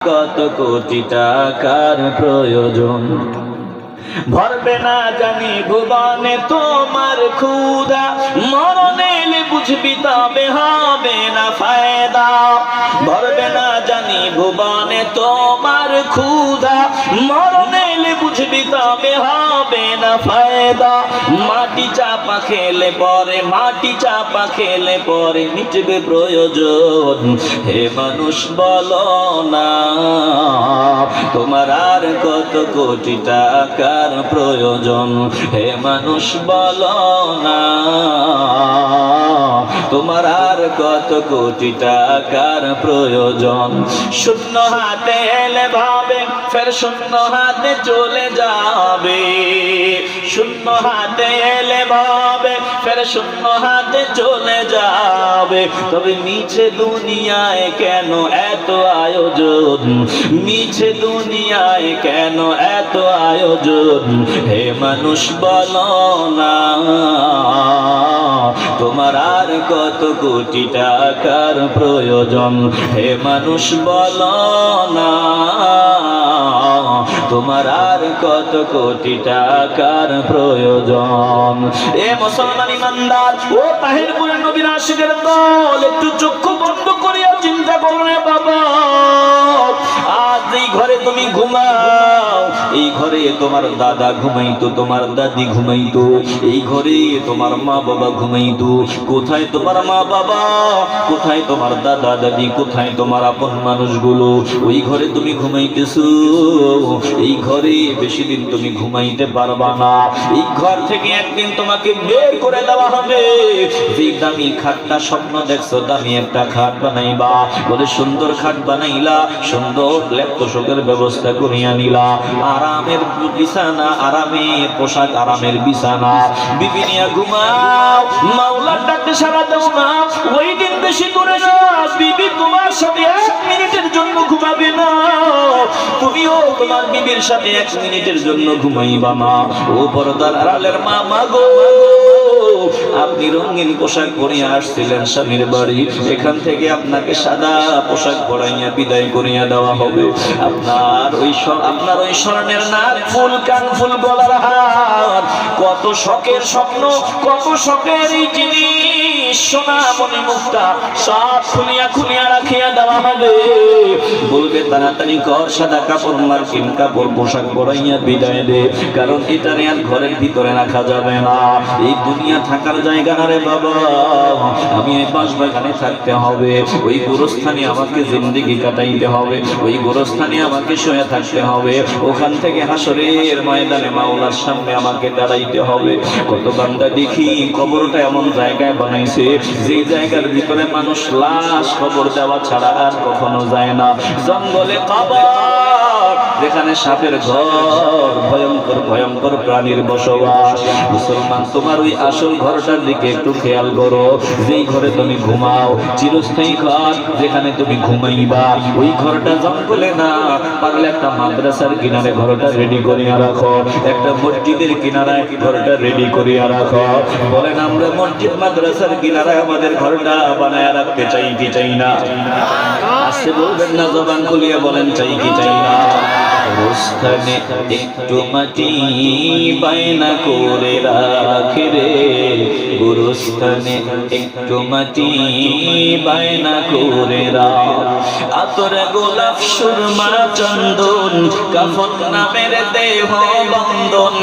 কত কোটি টাকার প্রয়োজন, ভরবে না জানি ভুবনে তোমার ক্ষুধা, মরণে এলে বুঝবি তবে হবে না ফায়দা। ভরবে না জানি ভুবনে তোমার ক্ষুধা, মরণে এলে বুঝবি তবে হবে না ফায়দা। মাটি চাপা খেলে পরে, মাটি চাপা খেলে পরে মিটবে প্রয়োজন। হে মানুষ বলো না, তোমার আর কত কোটি টাকার প্রয়োজন? হে মানুষ বলো না, তোমার আর কত কোটি টাকার প্রয়োজন? শূন্য হাতে এলে ভাবে ফের শূন্য হাতে চলে যাবে, শূন্য হাতে এলে ভাবে ফের শূন্য হাতে চলে যাবে। তবে মিছে দুনিয়ায় কেন এত আয়োজন, মিছে দুনিয়ায় কেন এত আয়োজন? হে মানুষ বলো না, তোমার আর কত কোটি টাকার প্রয়োজন? হে মানুষ বলো না, তোমার আর কত কোটি টাকার প্রয়োজন? এ মুসলমান ইমানদার, ও তাহিরপুরের নবীর আশিকের দল, একটু চক্ষু বন্ধ করিয়া চিন্তা করো রে বাবা। আজ এই ঘরে তুমি ঘুমাও, এই ঘরে তোমার দাদা ঘুমাইতো, তোমার দাদি ঘুমাইতো, এই ঘরে তোমার মা বাবা ঘুমাইতো। কোথায় তোমার মা বাবা, কোথায় তোমার দাদা দাদি, কোথায় তোমার আপন মানুষগুলো? ওই ঘরে তুমি ঘুমাইতেছো, এই ঘরে বেশি দিন তুমি ঘুমাইতে পারবা না। এই ঘর থেকে একদিন তোমাকে বের করে দেওয়া হবে। যে দামি খাটটা স্বপ্ন দেখছো, দামি একটা খাট বানাইবা, বলে সুন্দর খাট বানাইলা, সুন্দর ল্যাপটপের ব্যবস্থা করিয়া নিলা, আরামের বিছানা, আরামের পোশাক, আরামের বিছানা, বিবি নিয়া ঘুমাও, মাওলার ডাকে সারা দাও না। ওই দিন বেশি করে না, বিবি তোমার সাথে 1 মিনিটের জন্য ঘুমাবে না, তুমিও তোমার বিবির সাথে 1 মিনিটের জন্য ঘুমাইবা না। ও পর্দার আড়ালের মা, মাগো, আপনি রঙিন পোশাক পরিয়া আসছিলেন স্বামীর বাড়ি, এখান থেকে আপনাকে সাদা পোশাক পরাইয়া বিদায় করিয়া দেওয়া হবে। আপনার ওই স্বর্ণের নাক ফুল, কান ফুল, গলার হার, কত শখের স্বপ্ন, কত শখের এই জিনিস, সোনা মনি মুক্তা সব খুলিয়া খুলিয়া রাখিয়া দেওয়া হবে। বলবে তাড়াতাড়ি কর, সাদা কাপড়, মার্কিন কাপড়, পোশাক পরাইয়া বিদায় দে, কারণ এটা আর ঘরের ভিতরে রাখা যাবে না। এই দুনিয়া থাকার জায়গা না রে বাবা, আমি এই বাসবাগানে থাকতে হবে, ওই গোরস্থানে আমাকে জিন্দেগি কাটাইতে হবে, ওই গোরস্থানে আমাকে শুয়ে থাকতে হবে, ওখান থেকে হাসরের ময়দানে মাওলার সামনে আমাকে দাঁড়াইতে হবে। কত বান্দা দেখি কবরটা এমন জায়গায় বানাইছে, যে জায়গার ভিতরে মানুষ লাশ কবর দেওয়া ছাড়া আর কখনো যায় না। জঙ্গলে কবর, যেখানে সাপের ঘর, ভয়ঙ্কর ভয়ঙ্কর প্রাণীর বসবাস। মুসলমান, তোমার ওই আসল ঘরটার দিকে একটু খেয়াল করো। যেই ঘরে তুমি ঘুমাও, চিরস্থায়ী ঘর, যেখানে তুমি ঘুমাইবা, ওই ঘরটা জঙ্গলে না, পারলে একটা মাদ্রাসার কিনারে ঘরটা রেডি করিয়া রাখো, একটা মসজিদের কিনারায় ঘরটা রেডি করিয়া রাখো। বলেন, আমরা মসজিদ মাদ্রাসার কিনারায় আমাদের ঘরটা বানায় রাখতে চাই কি চাই না? আসতে বলবেন না, জবান খুলিয়া বলেন, চাই কি চাই না? গোরস্থানে একটু মাটি বায়না করে রাখে রে, গোরস্থানে একটু মাটি বায়না করে রাখ। আতরে গোলাপ, সুরমা, চন্দন, কাফন নামের দেহ বন্ধন,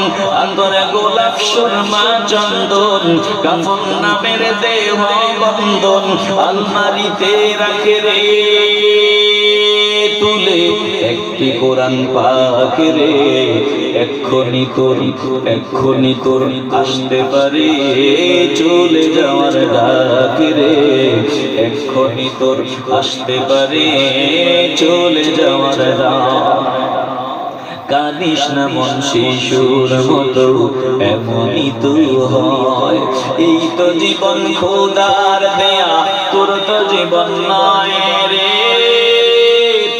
আতরে গোলাপ, সুরমা, চন্দন, কাফন নামের দেহ বন্ধন, আলমারিতে রাখে রে তুলে একটি কোরআন পাক রে। এক্ষুনি তোর আসতে পারে চলে যাওয়ার ডাক রে, এক্ষুনি তোর আসতে পারে চলে যাওয়ার ডাক। কাঁদিস না মন শিশুর মতো, এমনই তো হয়। এই তো জীবন খোদার দেয়া, তোর তো জীবন নয় রে,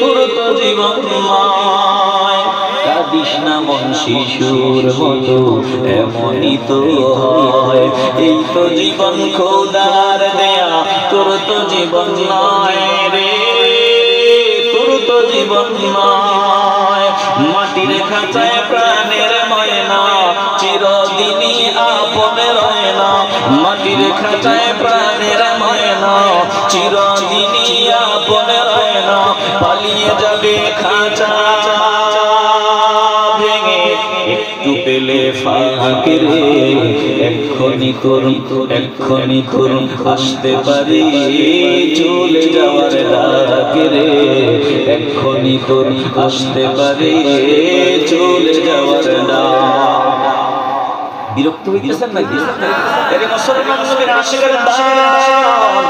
তোর তো জীবন নয়। কাঁদিস না মন শিশুর মতো, এমনই তো হয়। এই তো জীবন খোদার দেয়া, তোর তো জীবন নয় রে, তোর তো জীবন নয়, মাটির খাঁচায় প্রাণের ময়না চিরদিনই আপনে রয় না, মাটির খাঁচায় প্রাণের ময়না চিরদিনই আপনে রয় না, পালিয়ে যাবে খাঁচা ভেঙে একটু পেলে ফাঁকে রে, এক্ষুনি তোর আসতে পারি চলে যাওয়ার ডাকে রে, এক্ষুনি তোর আসতে পারি চলে যাওয়ার ডাক। বিরক্ত হইতেছেন নাকি? এর মুসলমান নবীর আশিকের দান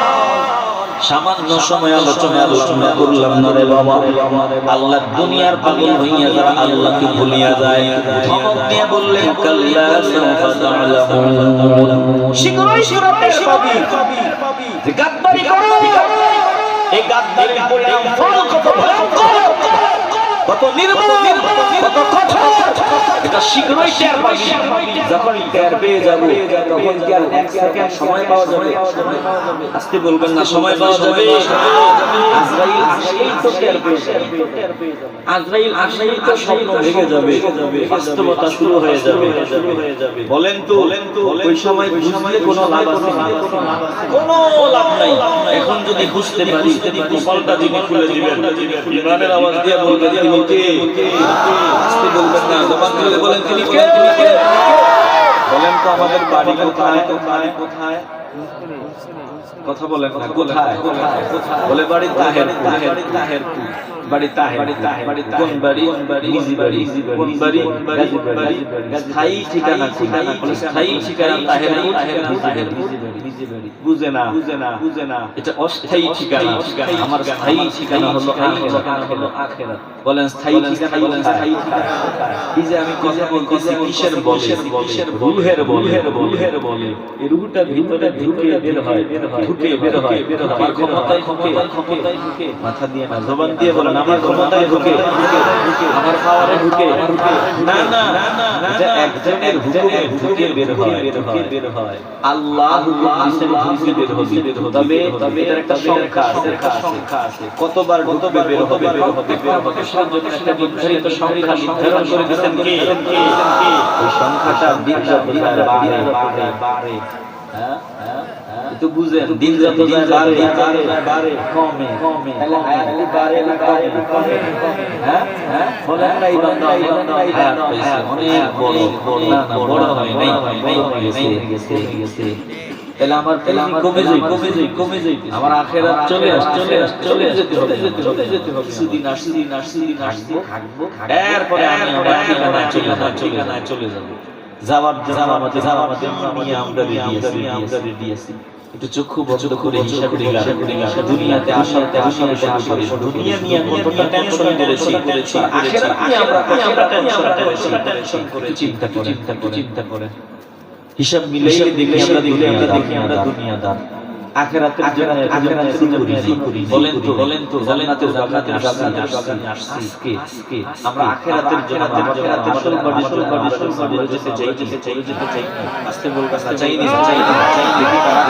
সামান্য সময় আলোচনা করলাম না রে বাবা। আল্লাহ দুনিয়ার পাগল হইয়া যারা আল্লাহকে ভুলিয়া যায়, ধমক দিয়ে বললেন কাল্লা সাউফা তা'লামুন, শীঘ্রই টের পাবি যে গাদ্দারি করো, এই গাদ্দারির পরিণাম ফল কত ভয়ঙ্কর, কত নির্মম, কত কঠোর, এটা শীঘ্রই টের পাবি। যখন টের পেয়ে যাব তখন কি আর এক সেকেন্ড সময় পাওয়া যাবে? আস্তে বলবেন না, সময় পাওয়া যাবে। আজরাইল আসলেই তো টের পেয়ে যাবে, আজরাইল আসলেই তো স্বপ্ন ভেঙে যাবে, বাস্তবতা শুরু হয়ে যাবে। বলেন তো ওই সময় বুঝলে কোনো লাভ আছে? কোনো লাভ নাই। এখন যদি বুঝতে পারি কপালটা যিনি খুলে দিবেন, ইমানের আওয়াজ দিয়ে বলবেন তিনি কে? আস্তে বলবেন না, জবান খুলে বলেন তিনি কে? বলেন তো আমাদের বাড়ি কোথায়? কথা বলেন না, কোথায়? বলে বাড়ি তাহেরপুর, বাড়ি তাহেরপুর, কোন বাড়ি? নিজি বাড়ি, কোন বাড়ি? গাজী বাড়ি। স্থায়ী ঠিকানা, স্থায়ী ঠিকানা তাহেরপুর, নিজি বাড়ি। বুঝে না, এটা অস্থায়ী ঠিকানা। আমার স্থায়ী ঠিকানা হলো আখিরাত। বলেন স্থায়ী ঠিকানা, বলেন স্থায়ী ঠিকানা। এই যে আমি কথা বলতেছি কিসের বলে? রূহের বলে। এই রূহটা ভিতরে ঢুকে বের হয়, আমার ক্ষমতায় ঢুকে, মাথা দিয়ে না, জবান দিয়ে বলেন আমার ক্ষমতায় ঢুকে, আমার পাওয়ারে ঢুকে। না, এটা একজনের হুকুমে ঢুকে বের হয়। আল্লাহ হুকুম দিয়েছেন ঢুকে বের হবে। তবে এটার একটা সংখ্যা আছে, কতবার ঢুকবে বের হবে। একটা নির্ধারিত সংখ্যা নির্ধারণ করে দিয়েছেন কে? ওই সংখ্যাটা দিন যত বাড়ে, তো বুঝেন, দিন যত বাড়ে কমে, তাহলে বাড়ে না কমে? বলেন না, এই বান্দা হায়াত পাইছে অনেক বড়, না বড় হয় নাই, হয়ে গেছে। তাহলে আমার কমে যাই, আমার আখিরাত চলে যেতে হবে। কিছুদিন আসছি, থাকবো, এরপরে আমি আমার ঠিকানায় চলে যাব। যাওয়ার জন্য আমাদের আমরা রেডি আছি। একটু চক্ষু বন্ধ করে হিসাব দিলাম, দুনিয়াতে আসাতে দুনিয়া নিয়ে কতটা টেনশন করেছি, আখিরাত নিয়ে আমরা টেনশন করেছি। চিন্তা করে হিসাব মিলাইলে দেখি আমরা দুনিয়াদার। আখিরাতের জন্য করি। বলেন তো জান্নাতের বাগানে আসছি আমরা আখিরাতের জন্য আসল বাড়ি যেতে চাই। আস্তে বলবেন না, চাই দেখি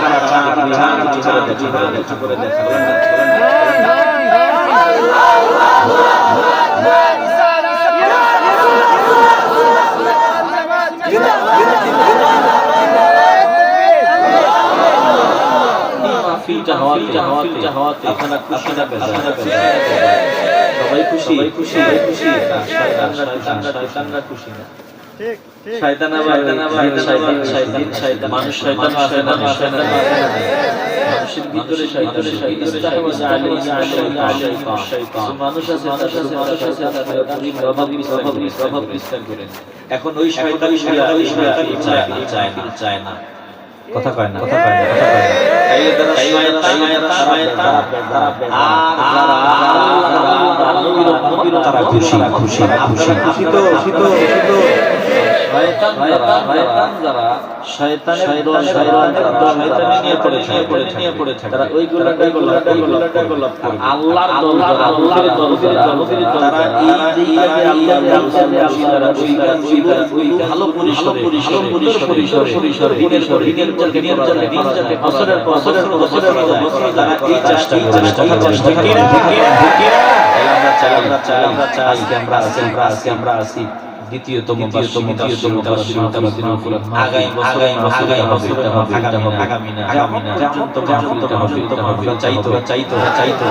কারা চান করে দেখা। হওয়াতে সবাই খুশি। শয়তানরা খুশি না। শয়তান মানুষ মানুষের ভিতরে মানুষ আছে প্রভাব বিস্তার করে। এখন ওই শয়তান চায় না, কথা কয় না। খুশি তো শয়তানের নিয়ে পড়েছে তারা ওইগুলো ডেভেলপ করবে। আল্লাহর দল তারা ভালো পরিসরে বছরের তারা এই চেষ্টা চাই আজকে আমরা আসি দ্বিতীয়তম আগামী বছর আগামী না চাইতো